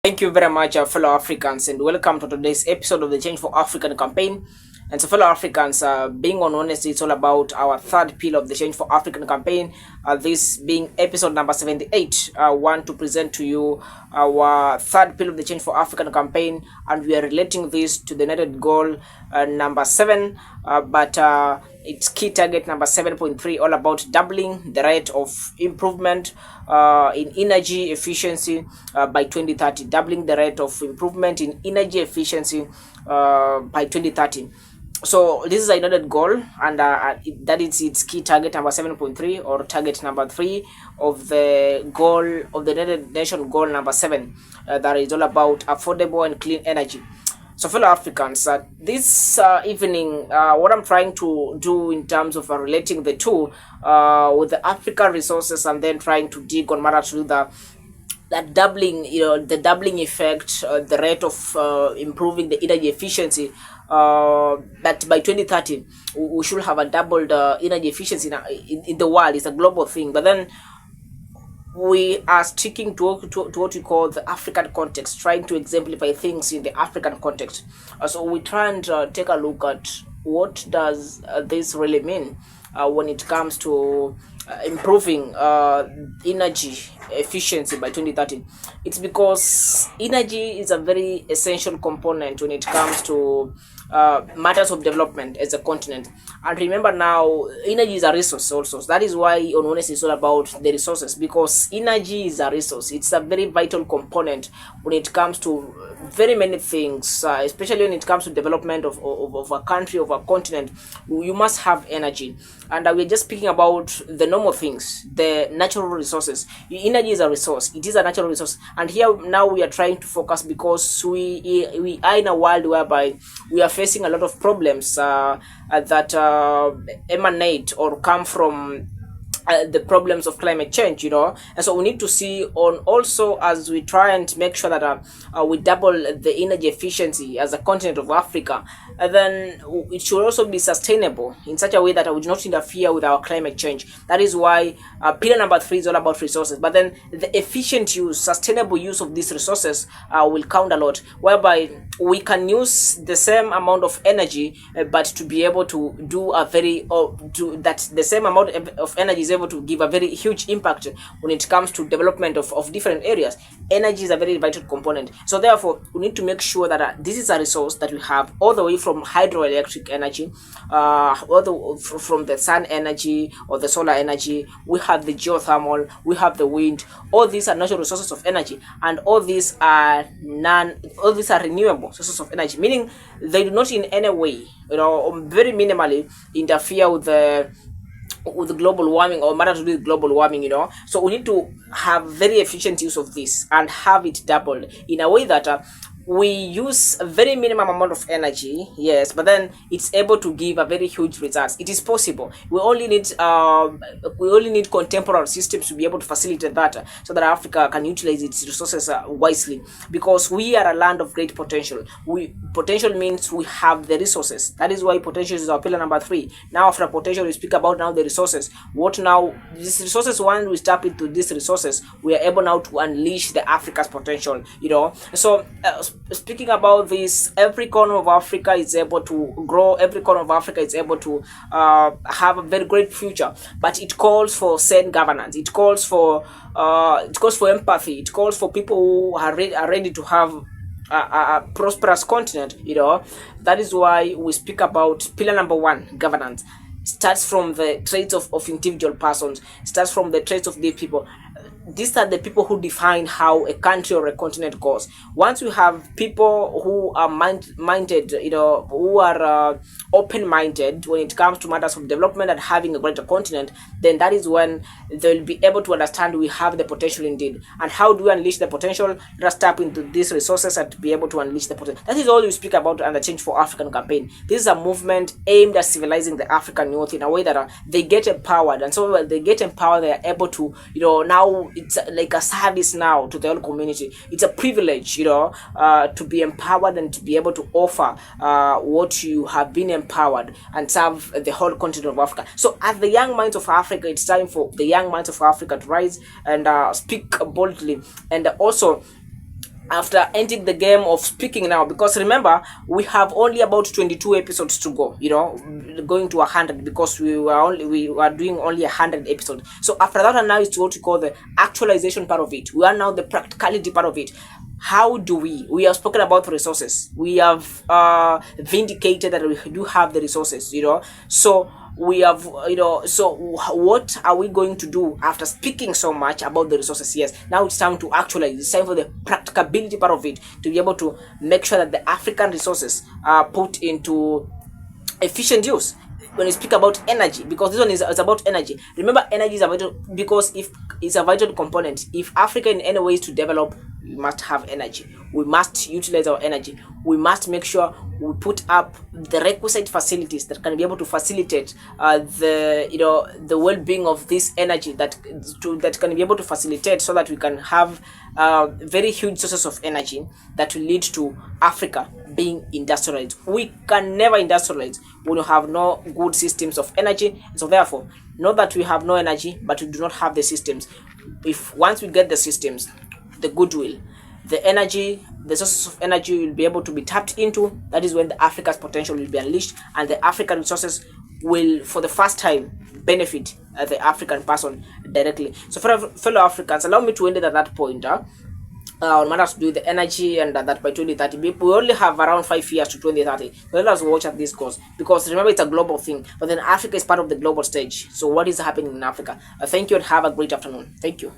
Thank you very much, fellow Africans, and welcome to today's episode of the Change for African campaign. And so, fellow Africans, being on Wednesday, it's all about our third pillar of the Change for African campaign. This being episode number 78. I want to present to you our third pillar of the Change for African campaign, and we are relating this to the netted goal number 7. But its key target number 7.3, all about doubling the rate of improvement in energy efficiency by 2030. Doubling the rate of improvement in energy efficiency by 2030. So this is a netted goal, and that is its key target number 7.3, or target number 3 of the goal of the netted nation goal number 7, that is all about affordable and clean energy. So, fellow Africans, this evening, what I'm trying to do in terms of relating the two with the African resources, and then trying to dig on matter to that doubling, the doubling effect, the rate of improving the energy efficiency. That by 2030 we should have a doubled energy efficiency in the world. It's a global thing, but then we are sticking to what we call the African context, trying to exemplify things in the African context. So we try and take a look at what does this really mean when it comes to improving energy efficiency by 2030. It's because energy is a very essential component when it comes to matters of development as a continent. And remember, now energy is a resource also. So that is why on Wednesday is all about the resources, because energy is a resource. It's a very vital component when it comes to very many things, especially when it comes to development of a country, of a continent. You must have energy. And we're just speaking about the normal things, the natural resources. Energy is a resource. It is a natural resource. And here now we are trying to focus, because we are in a world whereby we are facing a lot of problems that emanate or come from the problems of climate change, and so we need to see on also, as we try and make sure that we double the energy efficiency as a continent of Africa, and then it should also be sustainable in such a way that it would not interfere with our climate change. That is why pillar number 3 is all about resources, but then the efficient use, sustainable use of these resources will count a lot, whereby we can use the same amount of energy, but to be able to do a very, or to that the same amount of energy is able to give a very huge impact when it comes to development of different areas. Energy is a very vital component. So therefore, we need to make sure that this is a resource that we have all the way from hydroelectric energy, from the sun energy or the solar energy. We have the geothermal, we have the wind. All these are natural resources of energy, and all these are renewable sources of energy, meaning they do not in any way, very minimally interfere with the global warming, or matter to do with global warming. So we need to have very efficient use of this and have it doubled in a way that we use a very minimum amount of energy, yes, but then it's able to give a very huge results. It is possible. We only need contemporary systems to be able to facilitate that, so that Africa can utilize its resources wisely, because we are a land of great potential. Potential means we have the resources. That is why potential is our pillar number 3. Now after potential, we speak about now the resources. What now? These resources, when we tap into these resources, we are able now to unleash the Africa's potential. So speaking about this, every corner of Africa is able to grow. Every corner of Africa is able to have a very great future, but it calls for sane governance. It calls for empathy. It calls for people who are ready to have a prosperous continent. That is why we speak about pillar number 1, governance. Starts from the traits of individual persons, starts from the traits of these people. These are the people who define how a country or a continent goes. Once we have people who are minded, who are open-minded when it comes to matters of development and having a greater continent, then that is when they'll be able to understand we have the potential indeed. And how do we unleash the potential? Let us tap into these resources and be able to unleash the potential. That is all we speak about under Change for African campaign. This is a movement aimed at civilizing the African youth in a way that they get empowered. And so when they get empowered, they are able to, now it's like a service now to the whole community. It's a privilege, to be empowered and to be able to offer what you have been empowered and serve the whole continent of Africa. So as the young minds of Africa, it's time for the young minds of Africa to rise and speak boldly, and also after ending the game of speaking now, because remember we have only about 22 episodes to go, going to 100, because we were doing only 100 episodes. So after that, and now is what we call the actualization part of it. We are now the practicality part of it. How do we have spoken about resources, we have vindicated that we do have the resources, so we have, so what are we going to do after speaking so much about the resources? Yes, now it's time to actualize. It's time for the practicability part of it, to be able to make sure that the African resources are put into efficient use. When you speak about energy, because this one is about energy, remember energy is a vital, because if it's a vital component, if Africa in any way is to develop, we must have energy. We must utilize our energy. We must make sure we put up the requisite facilities that can be able to facilitate the well-being of this energy, that can be able to facilitate, so that we can have very huge sources of energy that will lead to Africa being industrialized. We can never industrialize when you have no good systems of energy. So therefore, not that we have no energy, but we do not have the systems. If once we get the systems, the goodwill, the energy, the sources of energy will be able to be tapped into, that is when the Africa's potential will be unleashed, and the African resources will, for the first time, benefit the African person directly. So for fellow Africans, allow me to end it at that point. On matters to do with the energy, and that by 2030 we only have around 5 years to 2030. So let us watch at this course, because remember it's a global thing, but then Africa is part of the global stage. So what is happening in Africa? Thank you, and have a great afternoon. Thank you.